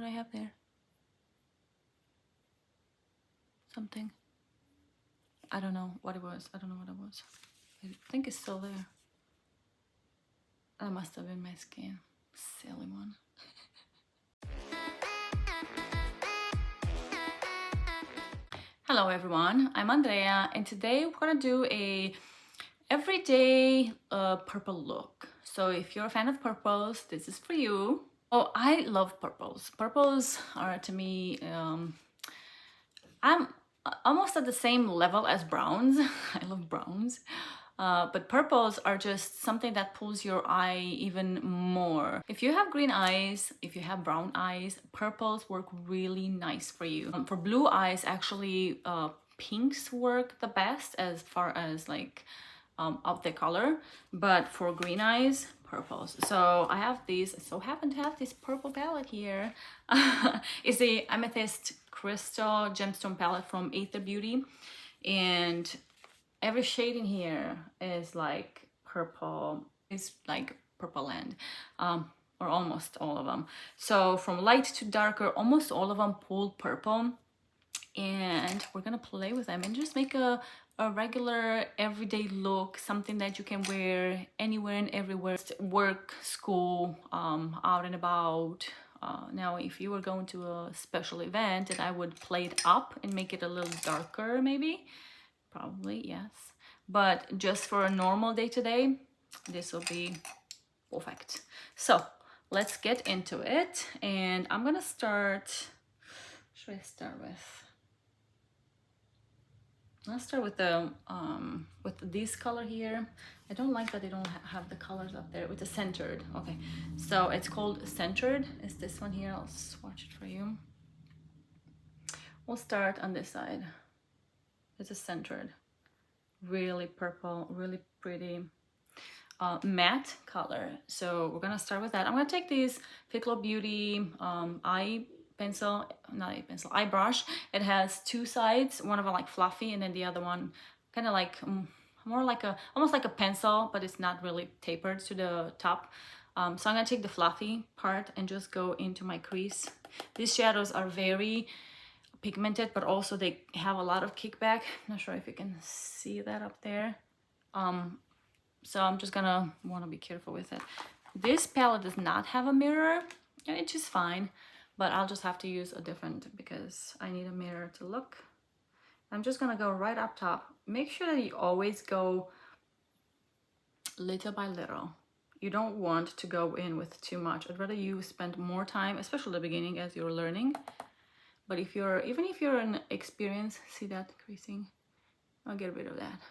what I have there? Something. I don't know what it was. I don't know what it was. I think it's still there. That must have been my skin. Silly one. Hello everyone, I'm Andrea, and today we're gonna do a everyday purple look. So if you're a fan of purples, this is for you. Oh, I love purples. Purples are to me, I'm almost at the same level as browns. I love browns. But purples are just something that pulls your eye even more. If you have green eyes, if you have brown eyes, purples work really nice for you. For blue eyes, actually, pinks work the best as far as like of the color. But for green eyes, purples. So I have these. I so happen to have this purple palette here. It's the Amethyst Crystal Gemstone palette from Aether Beauty, and every shade in here is like purple. It's like purple land, or almost all of them. So from light to darker, almost all of them pulled purple. And we're gonna play with them and just make a regular everyday look, something that you can wear anywhere and everywhere. Work, school, out and about. Now if you were going to a special event, then I would play it up and make it a little darker maybe. Probably, yes. But just for a normal day-to-day, this will be perfect. So let's get into it. And I'm gonna start, should I start with? Let's start with the with this color here. I don't like that they don't have the colors up there with the centered. Okay, so it's called centered. It's this one here. I'll swatch it for you. We'll start on this side. It's a centered, really purple, really pretty matte color. So we're gonna start with that. I'm gonna take this Fitglow Beauty eye brush. It has two sides, one of them like fluffy and then the other one kind of like more like almost like a pencil, but it's not really tapered to the top. So I'm gonna take the fluffy part and just go into my crease. These shadows are very pigmented, but also they have a lot of kickback. I'm not sure if you can see that up there. So I'm just gonna want to be careful with it. This palette does not have a mirror, and it's just fine, but I'll just have to use a different because I need a mirror to look. I'm just gonna go right up top. Make sure that you always go little by little. You don't want to go in with too much. I'd rather you spend more time, especially at the beginning as you're learning. But if you're, even if you're an experienced, see that creasing? I'll get rid of that.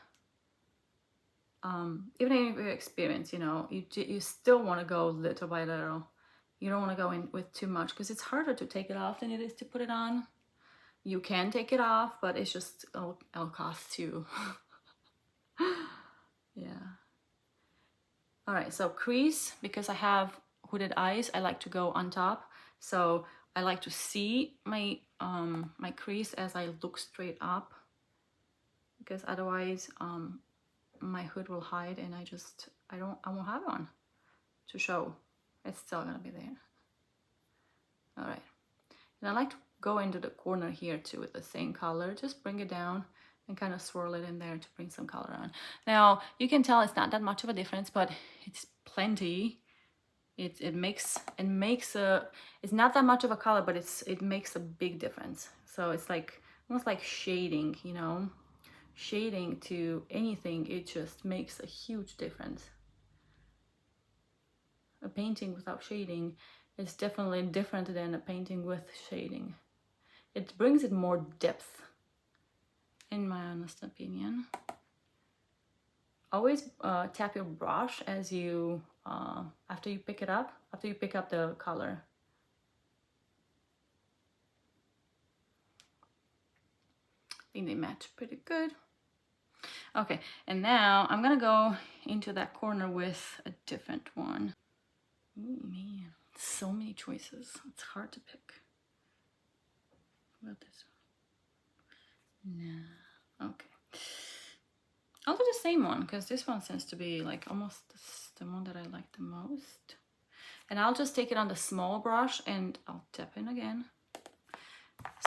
Even if you're experienced, you know, you still want to go little by little. You don't want to go in with too much because it's harder to take it off than it is to put it on. You can take it off, but it's just, it'll cost you. Yeah. All right, so crease, because I have hooded eyes, I like to go on top. So I like to see my my crease as I look straight up, because otherwise my hood will hide and I won't have one to show. It's still gonna be there. All right, and I like to go into the corner here too with the same color. Just bring it down and kind of swirl it in there to bring some color on. Now you can tell it's not that much of a difference, but it's plenty. It makes it's not that much of a color, but it makes a big difference. So it's like almost like shading, you know, shading to anything. It just makes a huge difference. A painting without shading is definitely different than a painting with shading. It brings it more depth, in my honest opinion. Always tap your brush as you after you pick it up, after you pick up the color. I think they match pretty good. Okay, and now I'm gonna go into that corner with a different one. Oh man, so many choices. It's hard to pick. What about this one? No. Okay. I'll do the same one because this one seems to be like almost the one that I like the most. And I'll just take it on the small brush and I'll tap in again.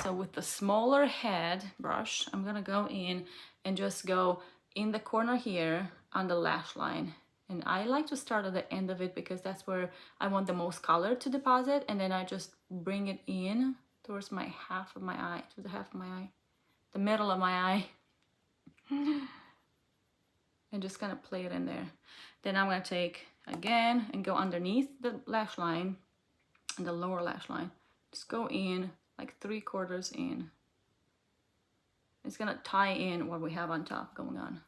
So with the smaller head brush, I'm gonna go in and just go in the corner here on the lash line. And I like to start at the end of it because that's where I want the most color to deposit. And then I just bring it in towards my half of my eye, to the half of my eye, the middle of my eye. And just kind of play it in there. Then I'm gonna take again and go underneath the lash line and the lower lash line. Just go in like 3/4 in. It's gonna tie in what we have on top going on.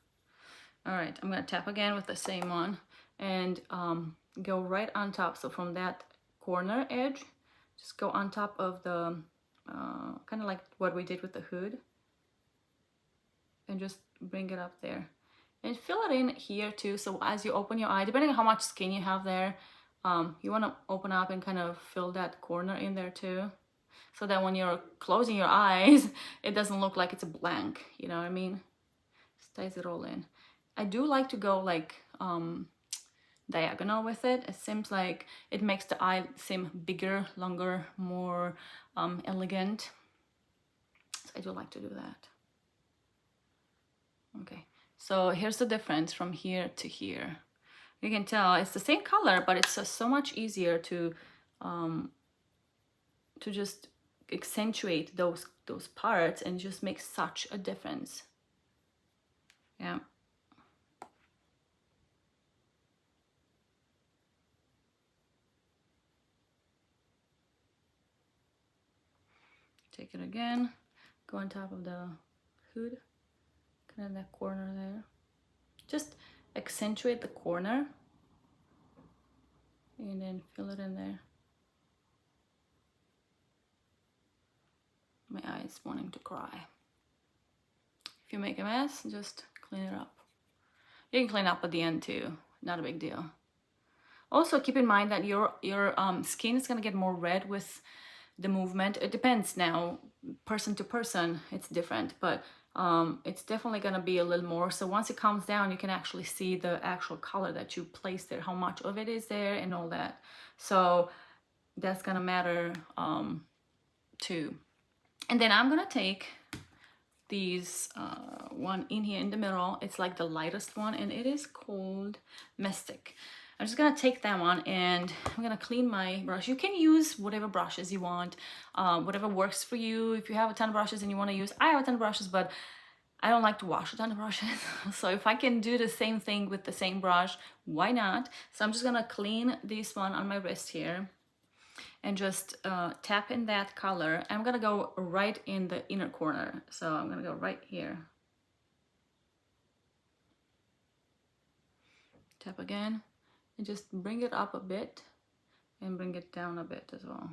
All right, I'm gonna tap again with the same one and go right on top. So from that corner edge, just go on top of the, kind of like what we did with the hood. And just bring it up there. And fill it in here too. So as you open your eye, depending on how much skin you have there, you wanna open up and kind of fill that corner in there too. So that when you're closing your eyes, it doesn't look like it's a blank, you know what I mean? Just ties it all in. I do like to go like diagonal with it. It seems like it makes the eye seem bigger, longer, more elegant. So I do like to do that. Okay, so here's the difference from here to here. You can tell it's the same color, but it's so much easier to just accentuate those parts and just make such a difference. Yeah. Take it again, go on top of the hood, kind of that corner there. Just accentuate the corner and then fill it in there. My eye is wanting to cry. If you make a mess, just clean it up. You can clean up at the end too, not a big deal. Also keep in mind that your skin is gonna get more red with the movement. It depends now, person to person, it's different, but it's definitely gonna be a little more. So once it calms down, you can actually see the actual color that you placed there, how much of it is there and all that. So that's gonna matter too. And then I'm gonna take these one in here in the middle. It's like the lightest one and it is called Mystic. I'm just gonna take that one and I'm gonna clean my brush. You can use whatever brushes you want, whatever works for you. If you have a ton of brushes and you wanna use, I have a ton of brushes, but I don't like to wash a ton of brushes. So if I can do the same thing with the same brush, why not? So I'm just gonna clean this one on my wrist here and just tap in that color. I'm gonna go right in the inner corner. So I'm gonna go right here. Tap again. And just bring it up a bit and bring it down a bit as well.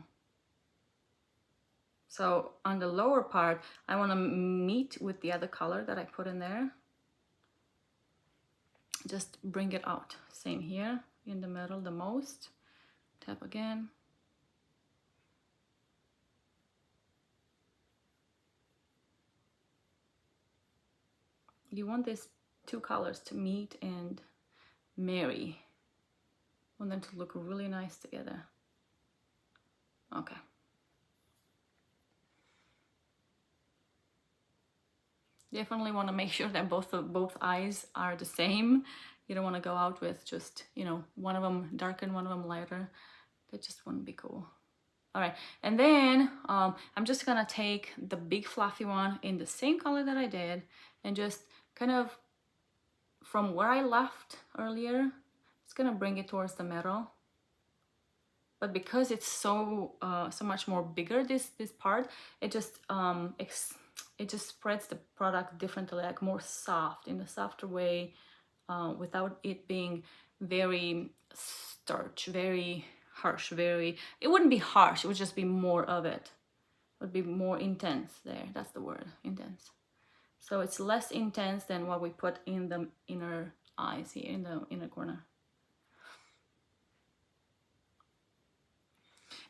So on the lower part, I want to meet with the other color that I put in there. Just bring it out. Same here in the middle the most. Tap again. You want these two colors to meet and marry. Want them to look really nice together. Okay. Definitely want to make sure that both eyes are the same. You don't want to go out with just, you know, one of them darker and one of them lighter. That just wouldn't be cool. All right, and then I'm just gonna take the big fluffy one in the same color that I did and just kind of from where I left earlier, it's gonna bring it towards the middle. But because it's so much more bigger, this part, it just spreads the product differently, like more soft, in a softer way, without it being very starch, very harsh, it wouldn't be harsh, it would just be more of it. It would be more intense there, that's the word, intense. So it's less intense than what we put in the inner eyes here, in the inner corner.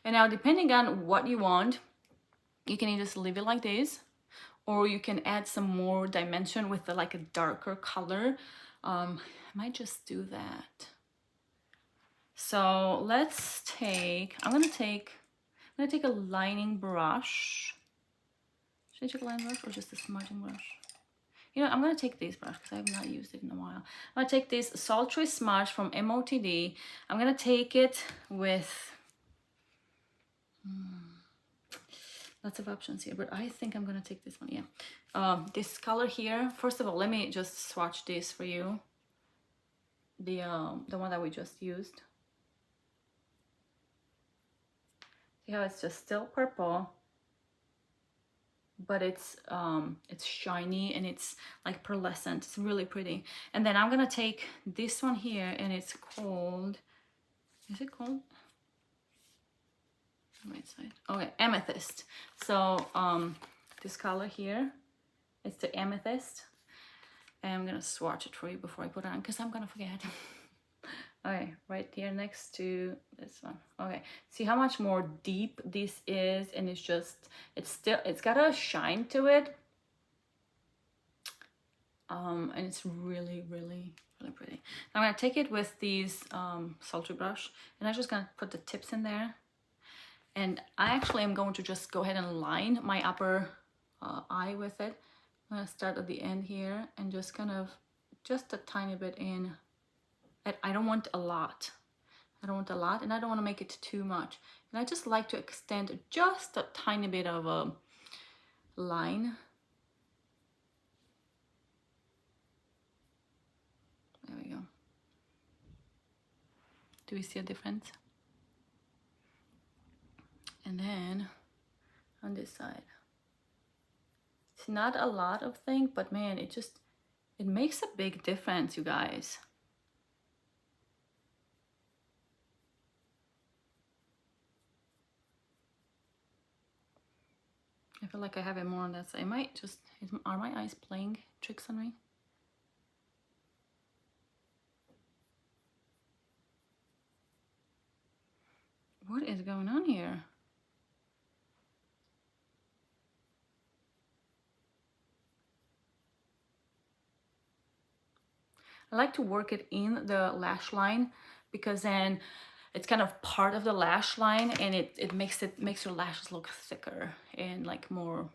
And now depending on what you want, you can either just leave it like this, or you can add some more dimension with like a darker color. I might just do that. So let's take, I'm gonna take a lining brush. Should I take a lining brush or just a smudging brush? You know, I'm gonna take this brush because I have not used it in a while. I'm gonna take this Sultry Smudge from MOTD. I'm gonna take it with lots of options here, but I think I'm gonna take this one. Yeah, this color here. First of all, let me just swatch this for you. The one that we just used. See how it's just still purple, but it's shiny and it's like pearlescent. It's really pretty. And then I'm gonna take this one here, and it's called, is it called? Right side. Okay, Amethyst. So this color here, it's the Amethyst. And I'm gonna swatch it for you before I put it on because I'm gonna forget. Okay, right here next to this one. Okay, see how much more deep this is, and it's just, it's got a shine to it. And it's really, really, really pretty. Now I'm gonna take it with these Sultry brush, and I'm just gonna put the tips in there. And I actually am going to just go ahead and line my upper eye with it. I'm gonna start at the end here and just kind of, just a tiny bit in. I don't want a lot. I don't want a lot, and I don't want to make it too much. And I just like to extend just a tiny bit of a line. There we go. Do we see a difference? And then on this side, it's not a lot of things, but man, it makes a big difference, you guys. I feel like I have it more on that side. I might just, are my eyes playing tricks on me? What is going on here? I like to work it in the lash line because then it's kind of part of the lash line, and it makes your lashes look thicker and like more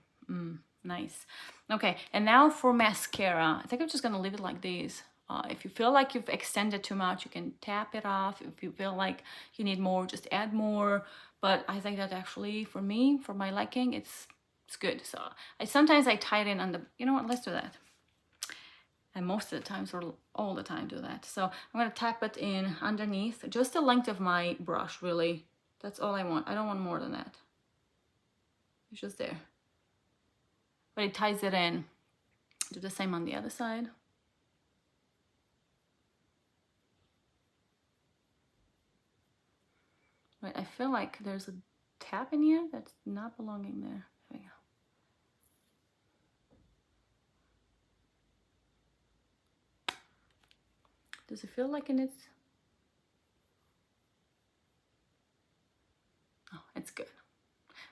nice. Okay, and now for mascara, I think I'm just gonna leave it like this. If you feel like you've extended too much, you can tap it off. If you feel like you need more, just add more. But I think that actually, for me, for my liking, it's good. So sometimes I tie it in on the, you know what, let's do that. And most of the times, or all the time, do that. So I'm gonna tap it in underneath, just the length of my brush, really. That's all I want. I don't want more than that. It's just there. But it ties it in. Do the same on the other side. Right, I feel like there's a tap in here that's not belonging there. There we go. Does it feel like it's... Oh, it's good.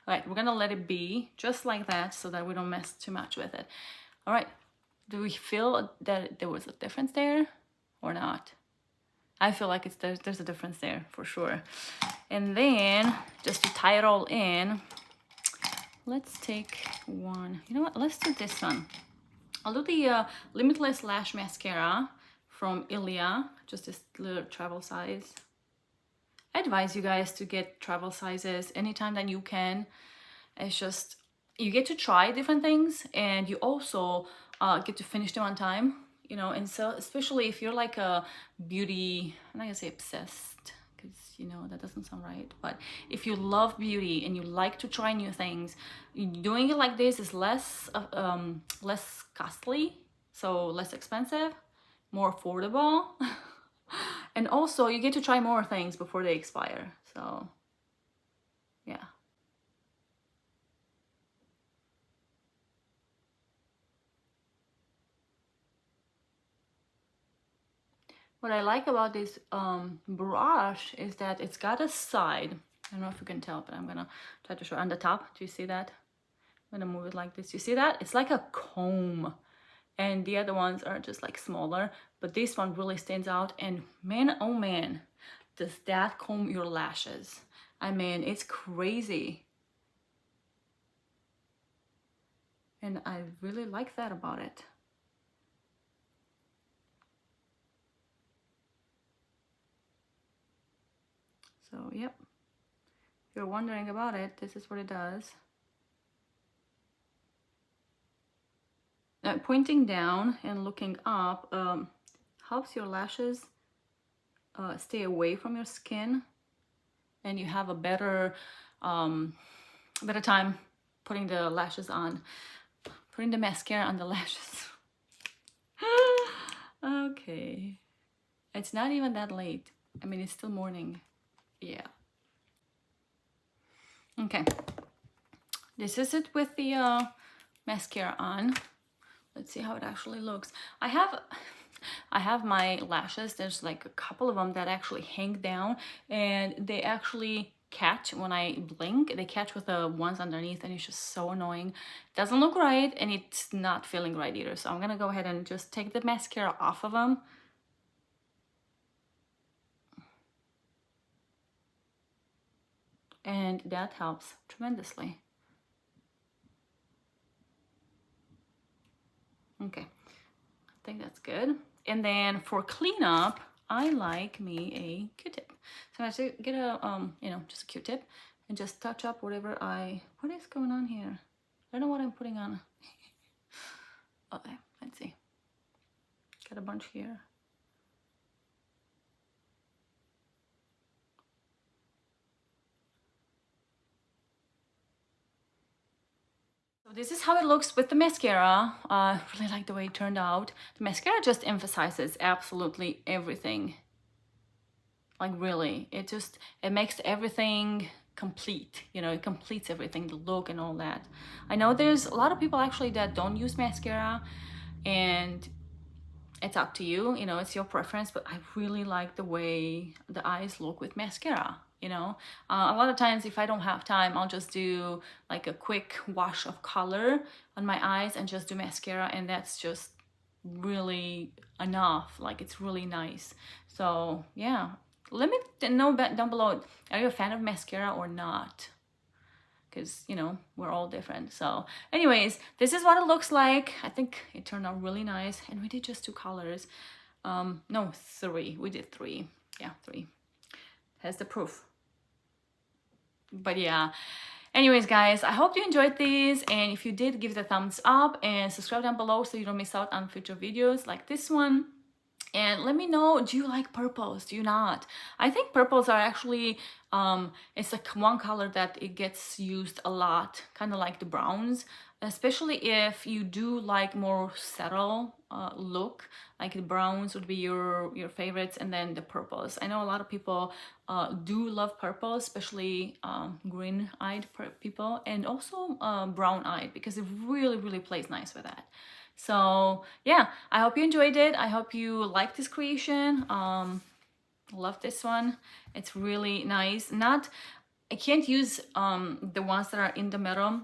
All right, we're gonna let it be just like that so that we don't mess too much with it. All right, do we feel that there was a difference there or not? I feel like there's a difference there for sure. And then just to tie it all in, let's take one. You know what? Let's do this one. I'll do the Limitless Lash Mascara from ILIA, just this little travel size. I advise you guys to get travel sizes anytime that you can. It's just, you get to try different things, and you also get to finish them on time, you know. And so especially if you're like a beauty, I'm not gonna say obsessed, because you know that doesn't sound right, but if you love beauty and you like to try new things, doing it like this is less costly, so less expensive, more affordable. And also you get to try more things before they expire. So yeah. What I like about this brush is that it's got a side. I don't know if you can tell, but I'm gonna try to show on the top. Do you see that? I'm gonna move it like this. You see that? It's like a comb. And the other ones are just like smaller, but this one really stands out. And man, oh man, does that comb your lashes. I mean, it's crazy. And I really like that about it. So, yep. If you're wondering about it, this is what it does. Pointing down and looking up helps your lashes stay away from your skin, and you have a better time putting the lashes on, putting the mascara on the lashes. Okay, it's not even that late. I mean, it's still morning. Yeah. Okay, this is it with the mascara on. Let's see how it actually looks. I have my lashes, there's like a couple of them that actually hang down, and they actually catch when I blink. They catch with the ones underneath, and it's just so annoying. It doesn't look right, and it's not feeling right either. So I'm gonna go ahead and just take the mascara off of them. And that helps tremendously. Okay, I think that's good. And then for cleanup, I like me a Q-tip. So I should get a, you know, just a Q-tip and just touch up whatever what is going on here? I don't know what I'm putting on. Okay, let's see. Got a bunch here. So this is how it looks with the mascara. I really like the way it turned out. The mascara just emphasizes absolutely everything. Like really, it makes everything complete, you know, it completes everything, the look and all that. I know there's a lot of people actually that don't use mascara, and it's up to you, you know, it's your preference, but I really like the way the eyes look with mascara, you know. A lot of times if I don't have time, I'll just do like a quick wash of color on my eyes and just do mascara, and that's just really enough. Like, it's really nice. So yeah, let me know down below, are you a fan of mascara or not? Because, you know, we're all different. So anyways, this is what it looks like. I think it turned out really nice, and we did just 2 colors. No, 3. We did 3. Yeah, 3. Has the proof. But yeah, anyways guys, I hope you enjoyed these, and if you did, give it a thumbs up and subscribe down below so you don't miss out on future videos like this one. And let me know, do you like purples? Do you not? I think purples are actually, it's like one color that it gets used a lot, kind of like the browns, especially if you do like more subtle look, like the browns would be your favorites, and then the purples. I know a lot of people do love purple, especially green-eyed people, and also brown-eyed, because it really plays nice with that. So yeah, I hope you enjoyed it. I hope you liked this creation. Love this one. It's really nice. I can't use the ones that are in the middle,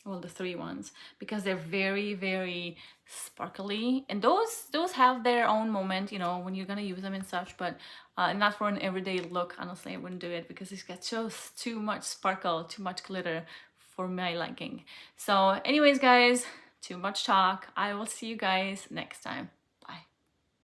well, the 3 ones, because they're very sparkly, and those have their own moment, you know, when you're gonna use them and such, but not for an everyday look. Honestly, I wouldn't do it because it's got just too much sparkle, too much glitter for my liking. So anyways guys, too much talk. I will see you guys next time.